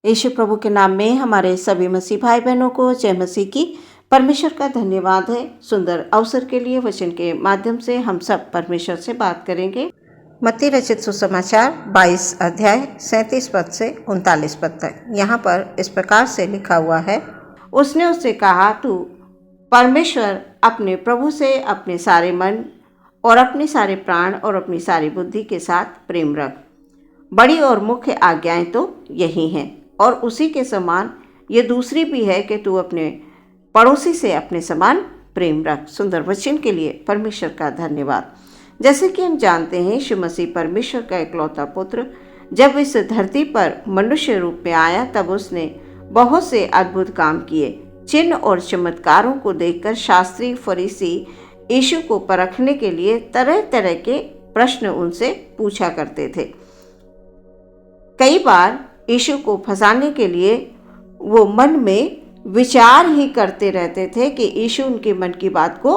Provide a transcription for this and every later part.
यीशु प्रभु के नाम में हमारे सभी मसीह भाई बहनों को जय मसीह की। परमेश्वर का धन्यवाद है सुंदर अवसर के लिए। वचन के माध्यम से हम सब परमेश्वर से बात करेंगे। मत्ती रचित सुसमाचार 22 अध्याय 37 पद से 39 पद तक। यहाँ पर इस प्रकार से लिखा हुआ है, उसने उससे कहा, तू परमेश्वर अपने प्रभु से अपने सारे मन और अपने सारे प्राण और अपनी सारी बुद्धि के साथ प्रेम रख। बड़ी और मुख्य आज्ञाएं तो यही हैं, और उसी के समान ये दूसरी भी है कि तू अपने पड़ोसी से अपने समान प्रेम रख। सुंदर वचन के लिए परमेश्वर का धन्यवाद। जैसे कि हम जानते हैं, यीशु मसीह परमेश्वर का इकलौता पुत्र जब इस धरती पर मनुष्य रूप में आया, तब उसने बहुत से अद्भुत काम किए। चिन्ह और चमत्कारों को देखकर शास्त्री फरीसी यीशु को परखने के लिए तरह तरह के प्रश्न उनसे पूछा करते थे। कई बार यीशु को फंसाने के लिए वो मन में विचार ही करते रहते थे कि यीशु उनके मन की बात को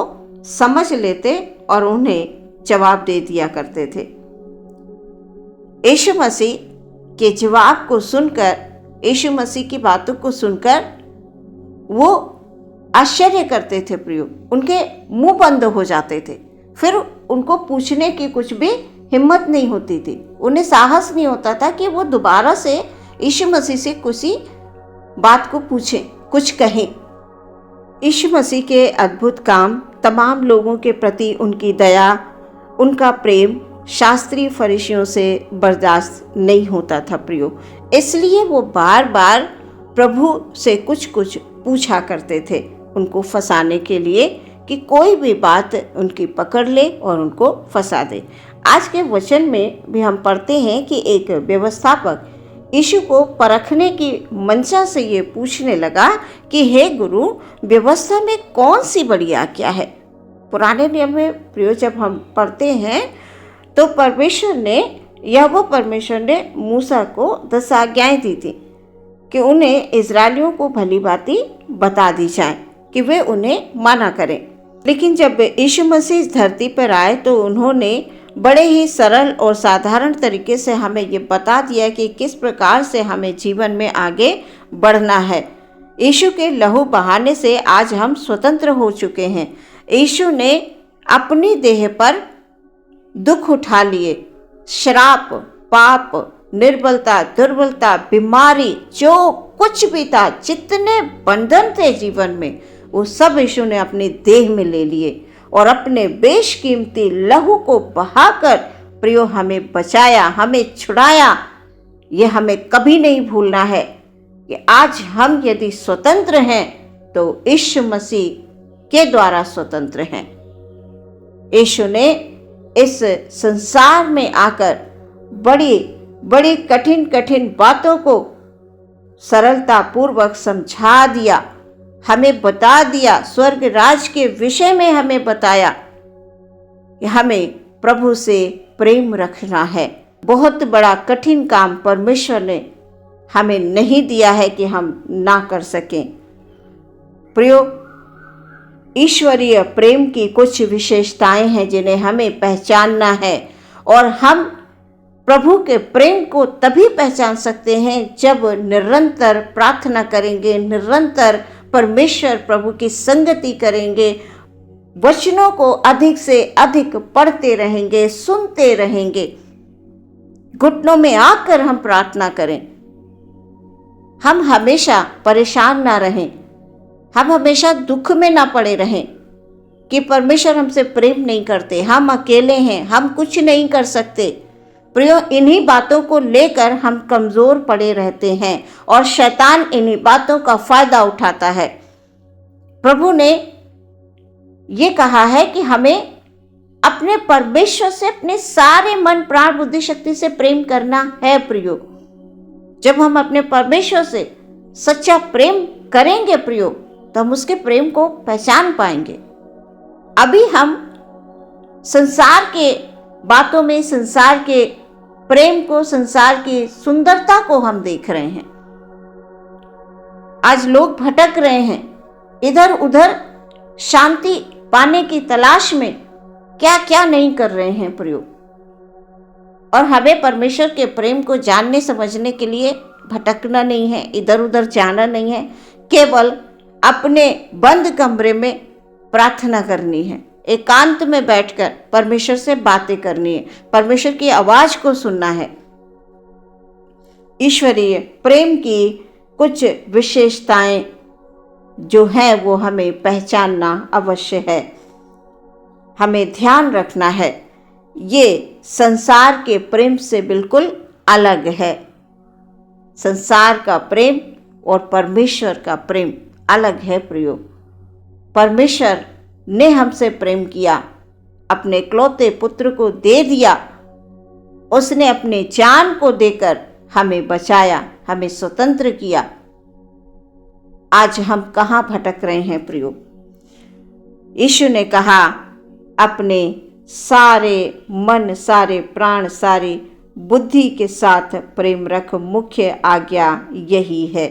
समझ लेते और उन्हें जवाब दे दिया करते थे। यीशु मसीह के जवाब को सुनकर, यीशु मसीह की बातों को सुनकर वो आश्चर्य करते थे प्रियो। उनके मुंह बंद हो जाते थे। फिर उनको पूछने की कुछ भी हिम्मत नहीं होती थी। उन्हें साहस नहीं होता था कि वो दोबारा से यीशु मसीह से किसी बात को पूछें, कुछ कहें। यीशु मसीह के अद्भुत काम, तमाम लोगों के प्रति उनकी दया, उनका प्रेम शास्त्री फरीसियों से बर्दाश्त नहीं होता था प्रियो। इसलिए वो बार बार प्रभु से कुछ कुछ पूछा करते थे, उनको फंसाने के लिए कि कोई भी बात उनकी पकड़ ले और उनको फंसा दे। आज के वचन में भी हम पढ़ते हैं कि एक व्यवस्थापक यीशु को परखने की मंशा से ये पूछने लगा कि हे गुरु, व्यवस्था में कौन सी बड़ी आज्ञा है? पुराने नियम में प्रियो जब हम पढ़ते हैं तो परमेश्वर ने मूसा को 10 आज्ञाएं दी थी कि उन्हें इजरायलियों को भली भांति बता दी जाए कि वे उन्हें माना करें। लेकिन जब यीशु मसीह इस धरती पर आए तो उन्होंने बड़े ही सरल और साधारण तरीके से हमें ये बता दिया कि किस प्रकार से हमें जीवन में आगे बढ़ना है। यीशु के लहू बहाने से आज हम स्वतंत्र हो चुके हैं। यीशु ने अपनी देह पर दुख उठा लिए। श्राप, पाप, निर्बलता, दुर्बलता, बीमारी, जो कुछ भी था, जितने बंधन थे जीवन में, वो सब यीशु ने अपनी देह में ले लिए और अपने बेशकीमती लहू को बहाकर प्रियो हमें बचाया, हमें छुड़ाया। ये हमें कभी नहीं भूलना है कि आज हम यदि स्वतंत्र हैं तो यीशु मसीह के द्वारा स्वतंत्र हैं। यीशु ने इस संसार में आकर बड़ी बड़ी कठिन कठिन बातों को सरलता पूर्वक समझा दिया, हमें बता दिया, स्वर्ग राज के विषय में हमें बताया कि हमें प्रभु से प्रेम रखना है। बहुत बड़ा कठिन काम परमेश्वर ने हमें नहीं दिया है कि हम ना कर सकें। प्रियो, ईश्वरीय प्रेम की कुछ विशेषताएं हैं जिन्हें हमें पहचानना है, और हम प्रभु के प्रेम को तभी पहचान सकते हैं जब निरंतर प्रार्थना करेंगे, निरंतर परमेश्वर प्रभु की संगति करेंगे, वचनों को अधिक से अधिक पढ़ते रहेंगे, सुनते रहेंगे, घुटनों में आकर हम प्रार्थना करें। हम हमेशा परेशान ना रहें, हम हमेशा दुख में ना पड़े रहें कि परमेश्वर हमसे प्रेम नहीं करते, हम अकेले हैं, हम कुछ नहीं कर सकते। प्रियो, इन्हीं बातों को लेकर हम कमज़ोर पड़े रहते हैं और शैतान इन्हीं बातों का फायदा उठाता है। प्रभु ने ये कहा है कि हमें अपने परमेश्वर से अपने सारे मन, प्राण, बुद्धि, शक्ति से प्रेम करना है। प्रियो, जब हम अपने परमेश्वर से सच्चा प्रेम करेंगे प्रियो, तो हम उसके प्रेम को पहचान पाएंगे। अभी हम संसार के बातों में, संसार के प्रेम को, संसार की सुंदरता को हम देख रहे हैं। आज लोग भटक रहे हैं, इधर उधर शांति पाने की तलाश में क्या क्या नहीं कर रहे हैं प्रियो। और हमें परमेश्वर के प्रेम को जानने समझने के लिए भटकना नहीं है, इधर उधर जाना नहीं है, केवल अपने बंद कमरे में प्रार्थना करनी है, एकांत में बैठकर परमेश्वर से बातें करनी है, परमेश्वर की आवाज को सुनना है। ईश्वरीय प्रेम की कुछ विशेषताएं जो है वो हमें पहचानना अवश्य है, हमें ध्यान रखना है। ये संसार के प्रेम से बिल्कुल अलग है। संसार का प्रेम और परमेश्वर का प्रेम अलग है प्रियो। परमेश्वर ने हमसे प्रेम किया, अपने इकलौते पुत्र को दे दिया, उसने अपने जान को देकर हमें बचाया, हमें स्वतंत्र किया। आज हम कहाँ भटक रहे हैं प्रियो? यीशु ने कहा, अपने सारे मन, सारे प्राण, सारी बुद्धि के साथ प्रेम रख, मुख्य आज्ञा यही है।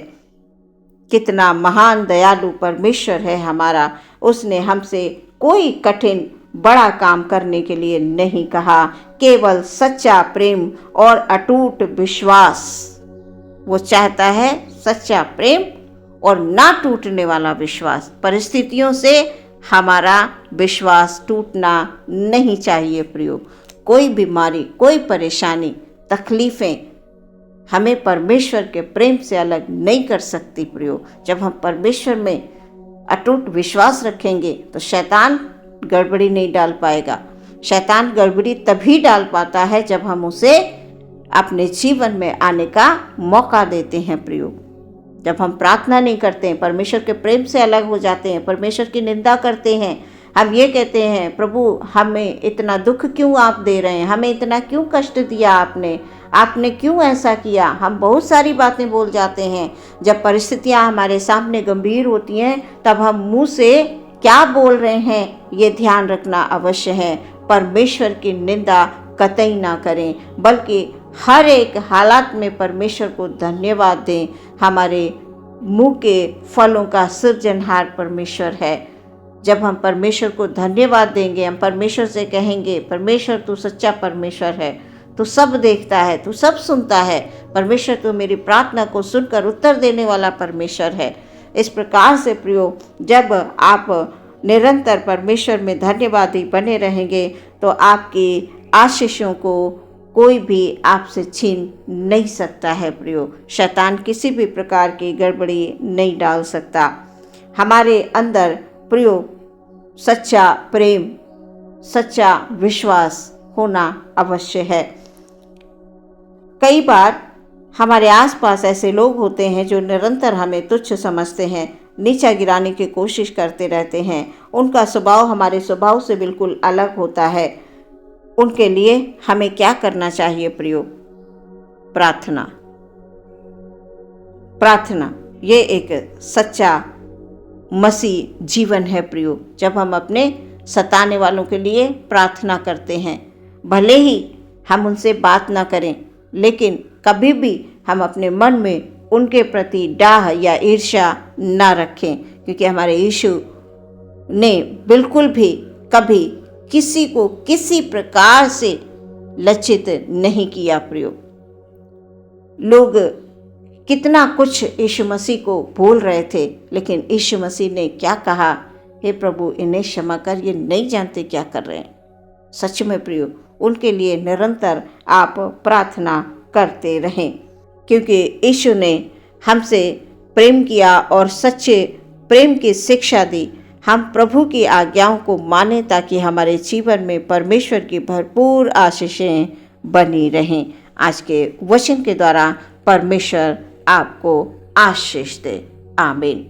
कितना महान दयालु परमेश्वर है हमारा। उसने हमसे कोई कठिन बड़ा काम करने के लिए नहीं कहा, केवल सच्चा प्रेम और अटूट विश्वास। वो चाहता है सच्चा प्रेम और ना टूटने वाला विश्वास। परिस्थितियों से हमारा विश्वास टूटना नहीं चाहिए प्रियो। कोई बीमारी, कोई परेशानी, तकलीफें हमें परमेश्वर के प्रेम से अलग नहीं कर सकती प्रियो। जब हम परमेश्वर में अटूट विश्वास रखेंगे तो शैतान गड़बड़ी नहीं डाल पाएगा। शैतान गड़बड़ी तभी डाल पाता है जब हम उसे अपने जीवन में आने का मौका देते हैं प्रियो। जब हम प्रार्थना नहीं करते हैं, परमेश्वर के प्रेम से अलग हो जाते हैं, परमेश्वर की निंदा करते हैं, हम ये कहते हैं, प्रभु हमें इतना दुख क्यों आप दे रहे हैं, हमें इतना क्यों कष्ट दिया आपने क्यों ऐसा किया। हम बहुत सारी बातें बोल जाते हैं। जब परिस्थितियां हमारे सामने गंभीर होती हैं तब हम मुंह से क्या बोल रहे हैं ये ध्यान रखना अवश्य है। परमेश्वर की निंदा कतई ना करें, बल्कि हर एक हालात में परमेश्वर को धन्यवाद दें। हमारे मुंह के फलों का सृजनहार परमेश्वर है। जब हम परमेश्वर को धन्यवाद देंगे, हम परमेश्वर से कहेंगे, परमेश्वर तू सच्चा परमेश्वर है, तू सब देखता है, तू सब सुनता है, परमेश्वर तू मेरी प्रार्थना को सुनकर उत्तर देने वाला परमेश्वर है। इस प्रकार से प्रियो, जब आप निरंतर परमेश्वर में धन्यवादी बने रहेंगे तो आपकी आशीषों को कोई भी आपसे छीन नहीं सकता है प्रियो। शैतान किसी भी प्रकार की गड़बड़ी नहीं डाल सकता। हमारे अंदर प्रियो सच्चा प्रेम, सच्चा विश्वास होना अवश्य है। कई बार हमारे आसपास ऐसे लोग होते हैं जो निरंतर हमें तुच्छ समझते हैं, नीचा गिराने की कोशिश करते रहते हैं। उनका स्वभाव हमारे स्वभाव से बिल्कुल अलग होता है। उनके लिए हमें क्या करना चाहिए प्रियो? प्रार्थना। प्रार्थना ये एक सच्चा मसीह जीवन है प्रियो। जब हम अपने सताने वालों के लिए प्रार्थना करते हैं, भले ही हम उनसे बात ना करें, लेकिन कभी भी हम अपने मन में उनके प्रति डाह या ईर्ष्या ना रखें, क्योंकि हमारे यीशु ने बिल्कुल भी कभी किसी को किसी प्रकार से लज्जित नहीं किया प्रियो। लोग कितना कुछ यीशु मसीह को बोल रहे थे, लेकिन यीशु मसीह ने क्या कहा? हे प्रभु इन्हें क्षमा कर, ये नहीं जानते क्या कर रहे हैं। सच में प्रियो, उनके लिए निरंतर आप प्रार्थना करते रहें, क्योंकि यीशु ने हमसे प्रेम किया और सच्चे प्रेम की शिक्षा दी। हम प्रभु की आज्ञाओं को माने ताकि हमारे जीवन में परमेश्वर की भरपूर आशीषें बनी रहें। आज के वचन के द्वारा परमेश्वर आपको आशीष दे। आमीन।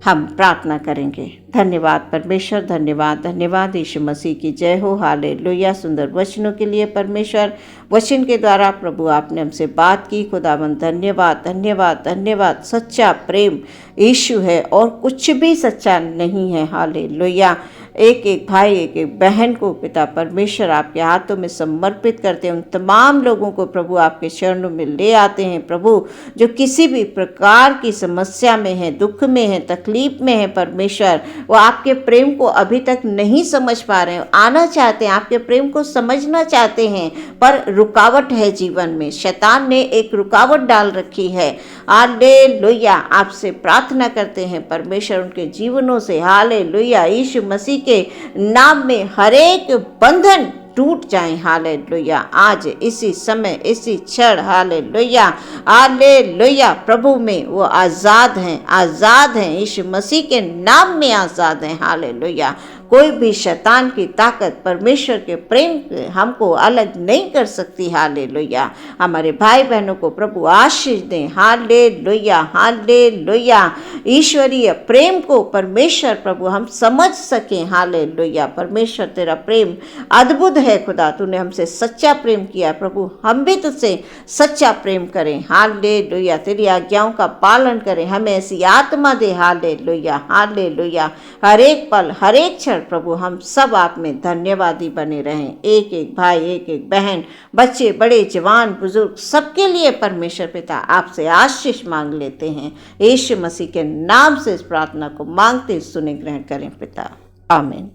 हम प्रार्थना करेंगे। धन्यवाद परमेश्वर, धन्यवाद धन्यवाद यीशु मसीह की जय हो। हालेलुया। सुंदर वचनों के लिए परमेश्वर, वचन के द्वारा प्रभु आपने हमसे बात की। खुदावंद धन्यवाद धन्यवाद धन्यवाद। सच्चा प्रेम यीशु है और कुछ भी सच्चा नहीं है। हालेलुया। एक एक भाई एक एक बहन को पिता परमेश्वर आपके हाथों में समर्पित करते हैं। उन तमाम लोगों को प्रभु आपके चरणों में ले आते हैं प्रभु, जो किसी भी प्रकार की समस्या में है, दुख में है, तकलीफ में है परमेश्वर, वो आपके प्रेम को अभी तक नहीं समझ पा रहे हैं, आना चाहते हैं, आपके प्रेम को समझना चाहते हैं, पर रुकावट है जीवन में, शैतान ने एक रुकावट डाल रखी है। हालेलुया, आपसे प्रार्थना करते हैं परमेश्वर उनके जीवनों से, हालेलुया, यीशु मसीह के नाम में हर एक बंधन टूट जाए। हालेलुया, आज इसी समय इसी क्षण, हालेलुया, हालेलुया, प्रभु में वो आज़ाद हैं, आज़ाद हैं, यीशु मसीह के नाम में आज़ाद हैं। हालेलुया, कोई भी शैतान की ताकत परमेश्वर के प्रेम हमको अलग नहीं कर सकती। हालेलुया, हमारे भाई बहनों को प्रभु आशीष दें। हालेलुया, हालेलुया, ईश्वरीय प्रेम को परमेश्वर प्रभु हम समझ सकें। हालेलुया, परमेश्वर तेरा प्रेम अद्भुत है खुदा, तूने हमसे सच्चा प्रेम किया प्रभु, हम भी तुझसे सच्चा प्रेम करें। हालेलुया, तेरी आज्ञाओं का पालन करें, हमें ऐसी आत्मा दे। हालेलुया, हालेलुया, हर एक पल हर एक क्षण प्रभु हम सब आप में धन्यवादी बने रहें। एक एक भाई एक एक बहन, बच्चे बड़े जवान बुजुर्ग, सबके लिए परमेश्वर पिता आपसे आशीष मांग लेते हैं। यीशु मसीह के नाम से इस प्रार्थना को मांगते सुने ग्रहण करें पिता, आमीन।